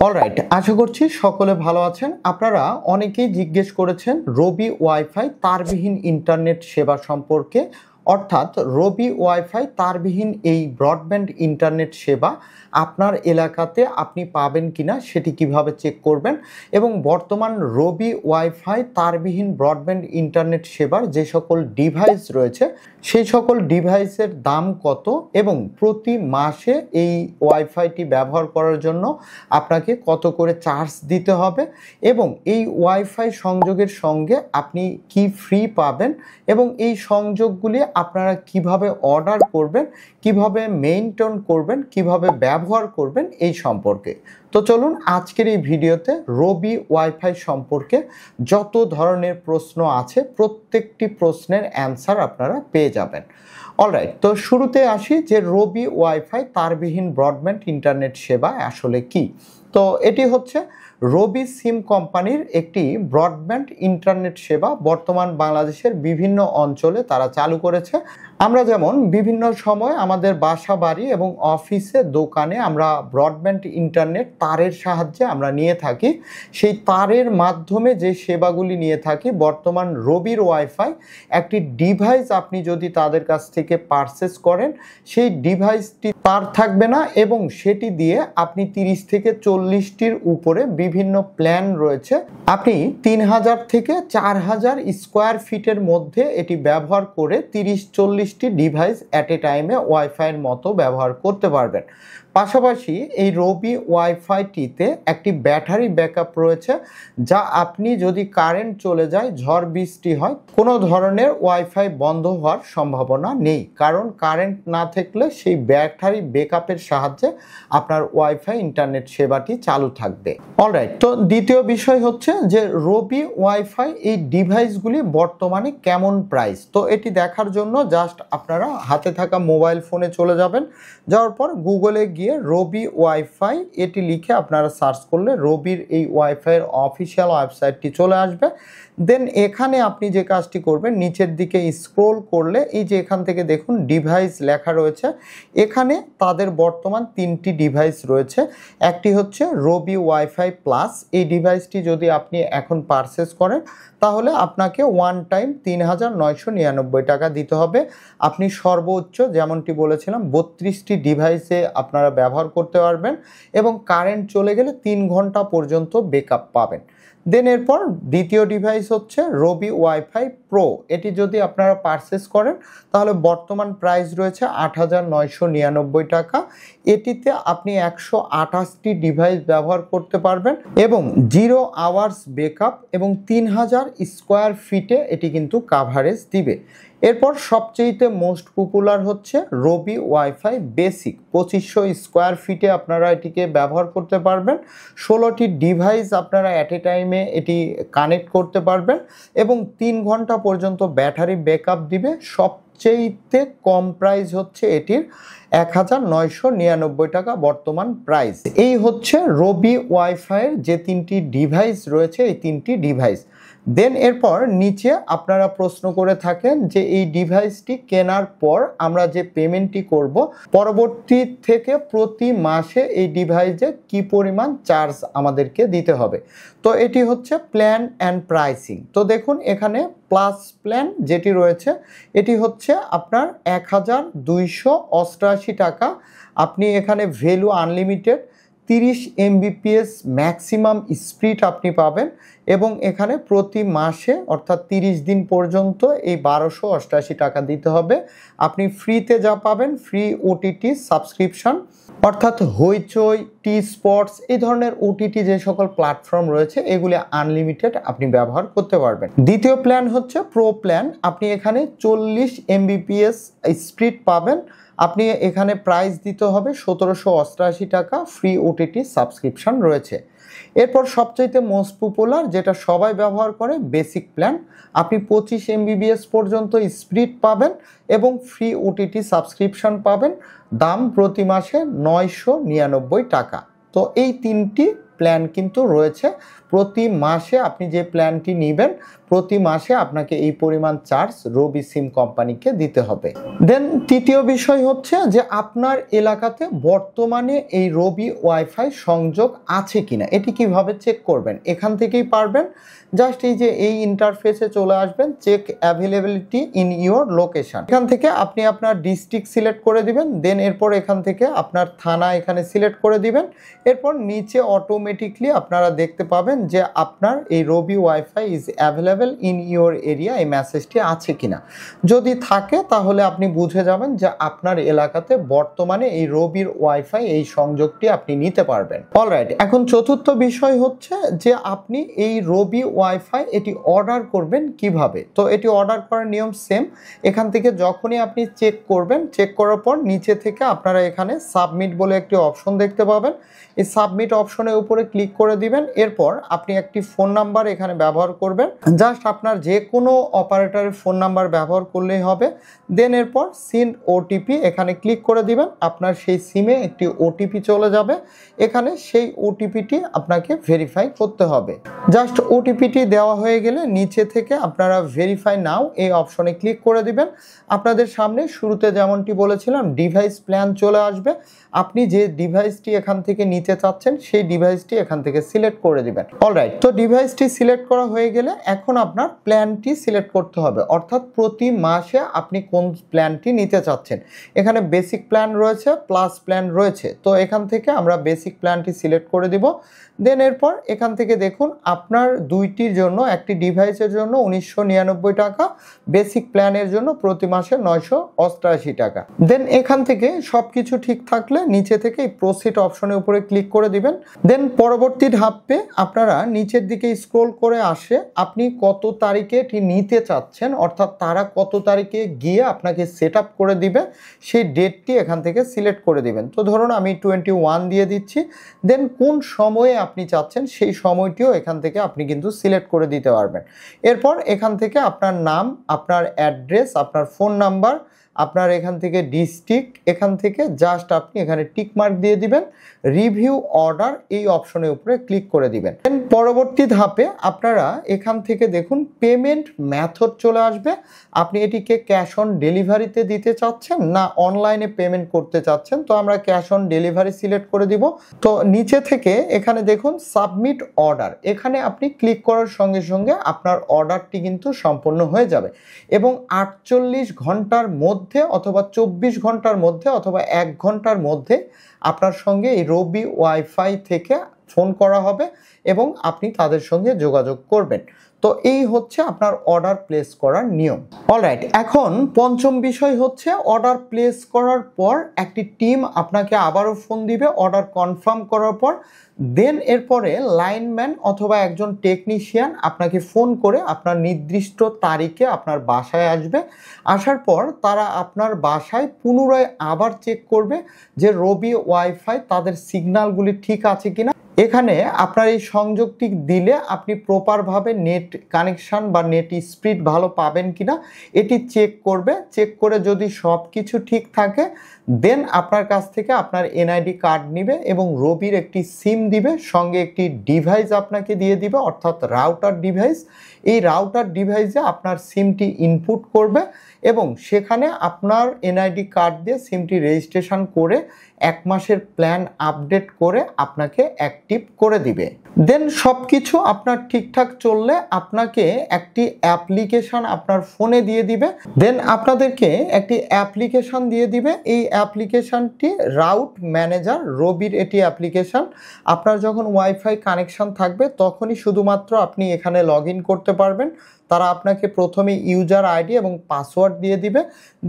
Alright, আশা করছি সকলে ভালো আছেন। আপনারা অনেকেই জিজ্ঞেস করেছেন রবি ওয়াইফাই তারবিহীন ইন্টারনেট সেবা সম্পর্কে, অর্থাৎ রবি ওয়াইফাই তারবিহীন এই ব্রডব্যান্ড ইন্টারনেট সেবা আপনার এলাকাতে আপনি পাবেন কিনা সেটি কিভাবে চেক করবেন, এবং বর্তমান রবি ওয়াইফাই তারবিহীন ব্রডব্যান্ড ইন্টারনেট সেবার যে সকল ডিভাইস রয়েছে সেই সকল ডিভাইসের দাম কত এবং প্রতি মাসে এই ওয়াইফাইটি ব্যবহার করার জন্য আপনাকে কত করে চার্জ দিতে হবে, এবং এই ওয়াইফাই সংযোগের সঙ্গে আপনি কি ফ্রি পাবেন, এবং এই সংযোগগুলি আপনারা কিভাবে অর্ডার করবেন, কিভাবে মেইনটেইন করবেন, কিভাবে ব্যবহার করবেন এই সম্পর্কে। তো চলুন আজকের এই ভিডিওতে রবি ওয়াইফাই সম্পর্কে যত ধরনের প্রশ্ন আছে প্রত্যেকটি প্রশ্নের অ্যান্সার আপনারা পেয়ে যাবেন। অলরাইট, তো শুরুতে আসি যে রবি ওয়াইফাই তারবিহীন ব্রডব্যান্ড ইন্টারনেট সেবা আসলে কি। তো এটি হচ্ছে রবি সিম কোম্পানির একটি ব্রডব্যান্ড ইন্টারনেট সেবা, বর্তমান বাংলাদেশের বিভিন্ন অঞ্চলে তারা চালু করেছে। আমরা যেমন বিভিন্ন সময় আমাদের বাসা বাড়ি এবং অফিসে দোকানে আমরা ব্রডব্যান্ড ইন্টারনেট তারের সাহায্যে আমরা নিয়ে থাকি, সেই তারের মাধ্যমে যে সেবাগুলি নিয়ে থাকি, বর্তমান রবির ওয়াইফাই একটি ডিভাইস আপনি যদি তাদের কাছ থেকে পারচেস করেন, সেই ডিভাইসটি তার থাকবে না এবং সেটি দিয়ে আপনি 30 থেকে 40টির উপরে বিভিন্ন প্ল্যান রয়েছে, আপনি 3000 থেকে 4000 স্কোয়ার ফিটের মধ্যে এটি ব্যবহার করে 30-40টি ডিভাইস অ্যাট এ টাইমে ওয়াইফাইয়ের মতো ব্যবহার করতে পারবেন। পাশাপাশি এই রবি ওয়াইফাইটিতে একটি ব্যাটারি ব্যাকআপ রয়েছে, যা আপনি যদি কারেন্ট চলে যায়, ঝড় বৃষ্টি হয়, কোনো ধরনের ওয়াইফাই বন্ধ হওয়ার সম্ভাবনা নেই, কারণ কারেন্ট না থাকলে সেই ব্যাটারি ব্যাকআপের সাহায্যে আপনার ওয়াইফাই ইন্টারনেট সেবাটি চালু থাকবে। অলরাইট, তো দ্বিতীয় বিষয় হচ্ছে যে রবি ওয়াইফাই এই ডিভাইসগুলি বর্তমানে কেমন প্রাইস। তো এটি দেখার জন্য জাস্ট আপনারা হাতে থাকা মোবাইল ফোনে চলে যাবেন, যাওয়ার পর গুগলে গিয়ে রবি ওয়াইফাই এটি লিখে আপনারা সার্চ করলে রবির এই ওয়াইফাইয়ের অফিসিয়াল ওয়েবসাইটটি চলে আসবে। দেন এখানে আপনি যে কাজটি করবেন, নিচের দিকে স্ক্রোল করলে এই যে এখান থেকে দেখুন ডিভাইস লেখা রয়েছে, এখানে তাদের বর্তমান 3টি ডিভাইস রয়েছে। একটি হচ্ছে রবি ওয়াইফাই প্লাস, এই ডিভাইসটি যদি আপনি এখন পারচেস করেন তাহলে আপনাকে ওয়ান টাইম 3999 টাকা দিতে হবে। আপনি সর্বোচ্চ যেমনটি বলেছিলাম 32টি ডিভাইসে আপনারা ব্যবহার করতে পারবেন এবং কারেন্ট চলে গেলে 3 ঘন্টা পর্যন্ত ব্যাকআপ পাবেন। দেন এরপর দ্বিতীয় ডিভাইস হচ্ছে রবি ওয়াইফাই প্রো, এটি যদি আপনারা পারচেস করেন তাহলে বর্তমান প্রাইস রয়েছে 8999 টাকা। এটিতে আপনি 128টি ডিভাইস ব্যবহার করতে পারবেন এবং 0 আওয়ার্স ব্যাকআপ এবং 3000 স্কোয়ার ফিটে এটি কিন্তু কাভারেজ দিবে। এরপর সবচেয়ে মোস্ট পপুলার হচ্ছে রবি ওয়াইফাই বেসিক, 2500 স্কোয়ার ফিটে আপনারা এটিকে ব্যবহার করতে পারবেন। 16টি ডিভাইস আপনারা অ্যাট এ টাইমে এটি কানেক্ট করতে পারবেন এবং 3 ঘন্টা পর্যন্ত ব্যাটারি ব্যাকআপ দিবে। সবচেয়ে কম প্রাইস হচ্ছে এটির 1999 টাকা বর্তমান প্রাইস। এই হচ্ছে রবি ওয়াইফাইয়ের যে 3টি ডিভাইস রয়েছে, এই 3টি ডিভাইস। দেন এরপর নিচে আপনারা প্রশ্ন করে থাকেন যে এই ডিভাইসটি কেনার পর আমরা যে পেমেন্টটি করব, পরবর্তী থেকে প্রতি মাসে এই ডিভাইসে কি পরিমাণ চার্জ আমাদেরকে দিতে হবে। তো এটি হচ্ছে প্ল্যান অ্যান্ড প্রাইসিং। তো দেখুন এখানে প্লাস প্ল্যান যেটি রয়েছে এটি হচ্ছে আপনার 1288 টাকা। আপনি এখানে value unlimited 30 Mbps maximum speed আপনি পাবেন এবং এখানে প্রতি মাসে অর্থাৎ 30 দিন পর্যন্ত এই 1288 টাকা দিতে হবে। আপনি ফ্রিতে যা পাবেন, ফ্রি ওটিটি সাবস্ক্রিপশন, অর্থাৎ হইচই, টি স্পটস, এই ধরনের ওটিটি যে সকল প্ল্যাটফর্ম রয়েছে এগুলি আনলিমিটেড আপনি ব্যবহার করতে পারবেন। দ্বিতীয় প্ল্যান হচ্ছে প্রো প্ল্যান, আপনি এখানে 40 Mbps স্পিড পাবেন। আপনি এখানে প্রাইস দিতে হবে 1788 টাকা, ফ্রি ওটিটি সাবস্ক্রিপশন রয়েছে। এরপর সবচাইতে মোস্ট পপুলার যেটা সবাই ব্যবহার করে, বেসিক প্ল্যান, আপনি 25 Mbps পর্যন্ত স্পিড পাবেন এবং ফ্রি ওটিটি সাবস্ক্রিপশন পাবেন। দাম প্রতি মাসে 999 টাকা। তো এই 3টি প্ল্যান কিন্তু রয়েছে প্রতি মাসে আপনি যে প্ল্যানটি নেবেন প্রতি মাসে আপনাকে এই পরিমাণ চার্জ রবি সিম কোম্পানিকে দিতে হবে। দেন তৃতীয় বিষয় হচ্ছে যে আপনার এলাকাতে বর্তমানে এই রবি ওয়াইফাই সংযোগ আছে কিনা এটি কিভাবে চেক করবেন, এখান থেকেই পারবেন। জাস্ট এই যে এই ইন্টারফেসে চলে আসবেন, check availability in your location, এখান থেকে আপনি আপনার ডিস্ট্রিক্ট সিলেক্ট করে দিবেন। দেন এরপর এখান থেকে আপনার থানা এখানে সিলেক্ট করে দিবেন। এরপর নিচে অটোমেটিকলি আপনারা দেখতে পাবেন যে আপনার এই Robi WiFi is available in your area, এই মেসেজটি আছে কিনা। যদি থাকে তাহলে আপনি বুঝে যাবেন যে আপনার এলাকাতে বর্তমানে এই রবির ওয়াইফাই এই সংযোগটি আপনি নিতে পারবেন। অলরাইট, এখন চতুর্থ বিষয় হচ্ছে যে আপনি এই রবি ওয়াইফাই এটি অর্ডার করবেন কিভাবে। তো এটি অর্ডার করার নিয়ম সেম, এখান থেকে যখনই আপনি চেক করবেন, চেক করার পর নিচে থেকে আপনারা এখানে সাবমিট বলে একটি অপশন দেখতে পাবেন। এই সাবমিট অপশনের উপরে ক্লিক করে দিবেন। এরপর আপনি একটি ফোন নাম্বার এখানে ব্যবহার করবেন, জাস্ট আপনার যে কোনো অপারেটরের ফোন নাম্বার ব্যবহার করলেই হবে। দেন এরপর সেন্ড ওটিপি এখানে ক্লিক করে দিবেন। আপনার সেই সিমে একটি ওটিপি চলে যাবে, এখানে সেই ওটিপিটি আপনাকে ভেরিফাই করতে হবে। জাস্ট ওটিপিটি দেওয়া হয়ে গেলে নিচে থেকে আপনারা ভেরিফাই নাও এই অপশনে ক্লিক করে দিবেন। আপনাদের সামনে শুরুতে যেমনটি বলেছিলাম ডিভাইস প্ল্যান চলে আসবে। আপনি যে ডিভাইসটি এখান থেকে নিতে চাচ্ছেন সেই ডিভাইসটি এখান থেকে সিলেক্ট করে দিবেন। অলরাইট, তো ডিভাইসটি সিলেক্ট করা হয়ে গেলে এখন আপনার প্ল্যানটি সিলেক্ট করতে হবে, অর্থাৎ প্রতি মাসে আপনি কোন প্ল্যানটি নিতে চাচ্ছেন। এখানে বেসিক প্ল্যান রয়েছে, প্লাস প্ল্যান রয়েছে, তো এখান থেকে আমরা বেসিক প্ল্যানটি সিলেক্ট করে দিব। দেন এরপর এখান থেকে দেখুন আপনার দুইটির জন্য, একটি ডিভাইসের জন্য 1999 টাকা, বেসিক প্ল্যানের জন্য প্রতি মাসে 988 টাকা। দেন এখান থেকে সব কিছু ঠিক থাকলে নিচে থেকে এই প্রসিড অপশনের উপরে ক্লিক করে দিবেন। দেন পরবর্তী ধাপে আপনারা নিচের দিকে স্ক্রল করে আসে আপনি কত তারিখে এটি নিতে চাচ্ছেন, অর্থাৎ তারা কত তারিখে গিয়ে আপনাকে সেট আপ করে দিবে সেই ডেটটি এখান থেকে সিলেক্ট করে দিবেন। তো ধরুন আমি 21 দিয়ে দিচ্ছি। দেন কোন সময়ে আপনি চাচ্ছেন সেই সময়টিও এখান থেকে আপনি কিন্তু সিলেক্ট করে দিতে পারবেন। এরপর এখান থেকে আপনার নাম, আপনার অ্যাড্রেস, আপনার ফোন নাম্বার, আপনার এখান থেকে ডিস্ট্রিক্ট, এখান থেকে জাস্ট আপনি এখানে টিক মার্ক দিয়ে দিবেন। রিভিউ অর্ডার এই অপশনের উপরে ক্লিক করে দিবেন। দেন পরবর্তী ধাপে আপনারা এখান থেকে দেখুন পেমেন্ট মেথড চলে আসবে। আপনি এটিকে ক্যাশ অন ডেলিভারিতে দিতে চাচ্ছেন না অনলাইনে পেমেন্ট করতে চাচ্ছেন, তো আমরা ক্যাশ অন ডেলিভারি সিলেক্ট করে দিব। তো নিচে থেকে এখানে দেখুন সাবমিট অর্ডার, এখানে আপনি ক্লিক করার সঙ্গে সঙ্গে আপনার অর্ডারটি কিন্তু সম্পন্ন হয়ে যাবে এবং 48 ঘন্টার মধ্যে অথবা 24 ঘন্টার মধ্যে অথবা 1 ঘন্টার মধ্যে আপনার সঙ্গে এই রবি ওয়াইফাই থেকে ফোন করা হবে এবং আপনি তাদের সঙ্গে যোগাযোগ করবেন। তো এই হচ্ছে আপনার অর্ডার প্লেস করার নিয়ম। অলরাইট, এখন পঞ্চম বিষয় হচ্ছে অর্ডার প্লেস করার পর একটি টিম আপনাকে আবারও ফোন দিবে অর্ডার কনফার্ম করার পর। দেন এরপরে লাইনম্যান অথবা একজন টেকনিশিয়ান আপনাকে ফোন করে আপনার নির্দিষ্ট তারিখে আপনার বাসায় আসবে। আসার পর তারা আপনার বাসায় পুনরায় আবার চেক করবে যে রবি ওয়াইফাই তাদের সিগন্যালগুলি ঠিক আছে কিনা। এখানে আপনার এই সংযোগটি দিলে আপনি প্রপারভাবে নেট কানেকশান বা নেট স্পিড ভালো পাবেন কিনা এটি চেক করবে। চেক করে যদি সব কিছু ঠিক থাকে দেন আপনার কাছ থেকে আপনার এনআইডি কার্ড নেবে এবং রবির একটি সিম দিবে, সঙ্গে একটি ডিভাইস আপনাকে দিয়ে দিবে অর্থাৎ রাউটার ডিভাইস। এই রাউটার ডিভাইসে আপনার সিমটি ইনপুট করবে এবং সেখানে আপনার এনআইডি কার্ড দিয়ে সিমটি রেজিস্ট্রেশন করে 1 মাসের প্ল্যান আপডেট করে আপনাকে অ্যাক্টিভ করে দিবে। দেন সব কিছু আপনার ঠিকঠাক চললে আপনাকে একটি অ্যাপ্লিকেশন আপনার ফোনে দিয়ে দিবে। দেন আপনাদেরকে একটি অ্যাপ্লিকেশন দিয়ে দিবে। এই অ্যাপ্লিকেশনটি রাউট ম্যানেজার রবির এটি অ্যাপ্লিকেশন। আপনার যখন ওয়াইফাই কানেকশন থাকবে তখনই শুধুমাত্র আপনি এখানে লগ ইন করতে পারবেন। তারা আপনাকে প্রথমে ইউজার আইডি এবং পাসওয়ার্ড দিয়ে দিবে।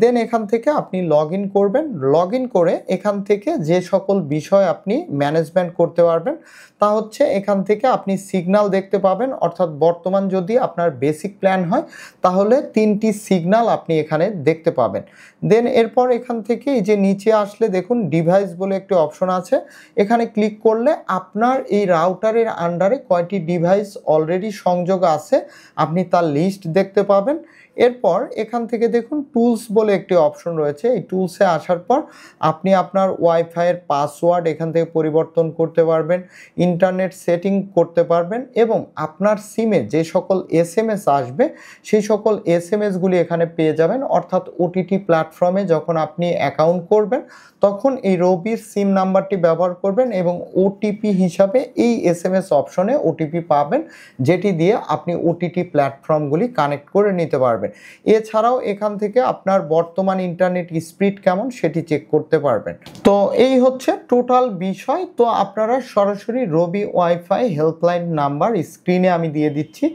দেন এখান থেকে আপনি লগ ইন করবেন। লগ ইন করে এখান থেকে যে সকল বিষয় আপনি ম্যানেজমেন্ট করতে পারবেন তা হচ্ছে এখান থেকে আপনি সিগন্যাল দেখতে পাবেন, অর্থাৎ বর্তমান যদি আপনার বেসিক প্ল্যান হয় তাহলে 3টি সিগন্যাল আপনি এখানে দেখতে পাবেন। দেন এরপর এখান থেকে এই যে নিচে আসলে দেখুন ডিভাইস বলে একটি অপশন আছে, এখানে ক্লিক করলে আপনার এই রাউটারের আন্ডারে কয়টি ডিভাইস অলরেডি সংযোগ আছে আপনি তা লিস্ট দেখতে পাবেন। এরপর এখান থেকে দেখুন টুলস বলে একটি অপশন রয়েছে। এই টুলসে আসার পর আপনি আপনার ওয়াইফাইয়ের পাসওয়ার্ড এখান থেকে পরিবর্তন করতে পারবেন, ইন্টারনেট সেটিং করতে পারবেন এবং আপনার সিমে যে সকল এসএমএস আসবে সেই সকল এসএমএসগুলি এখানে পেয়ে যাবেন। অর্থাৎ ওটিটি প্ল্যাটফর্মে যখন আপনি অ্যাকাউন্ট করবেন তখন এই রবির সিম নাম্বারটি ব্যবহার করবেন এবং ওটিপি হিসাবে এই এসএমএস অপশনে ওটিপি পাবেন, যেটি দিয়ে আপনি ওটিটি প্ল্যাটফর্মগুলি কানেক্ট করে নিতে পারবেন। এছাড়াও এখান থেকে আপনার বর্তমান ইন্টারনেট স্পিড কেমন সেটি চেক করতে পারবেন। তো এই হচ্ছে টোটাল বিষয়। তো আপনারা সরাসরি রবি ওয়াইফাই হেল্পলাইন নাম্বার স্ক্রিনে আমি দিয়ে দিচ্ছি,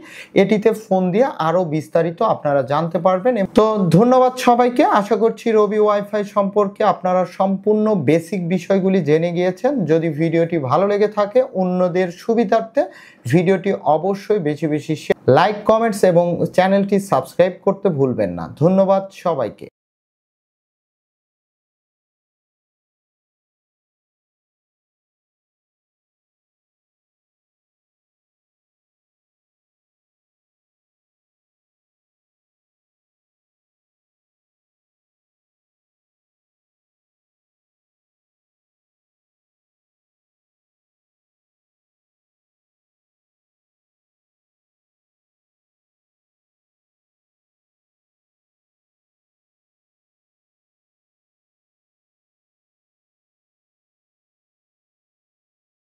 এটিতে ফোন দিয়ে আরও বিস্তারিত আপনারা জানতে পারবেন। তো ধন্যবাদ সবাইকে। আশা করছি রবি ওয়াইফাই সম্পর্কে আপনারা সম্পূর্ণ বেসিক বিষয়গুলি জেনে গিয়েছেন। যদি ভিডিওটি ভালো লেগে থাকে অন্যদের সুবিধার্থে ভিডিওটি অবশ্যই বেশি বেশি লাইক, কমেন্টস এবং চ্যানেলটি সাবস্ক্রাইব করতে ভুলবেন না। ধন্যবাদ সবাইকে।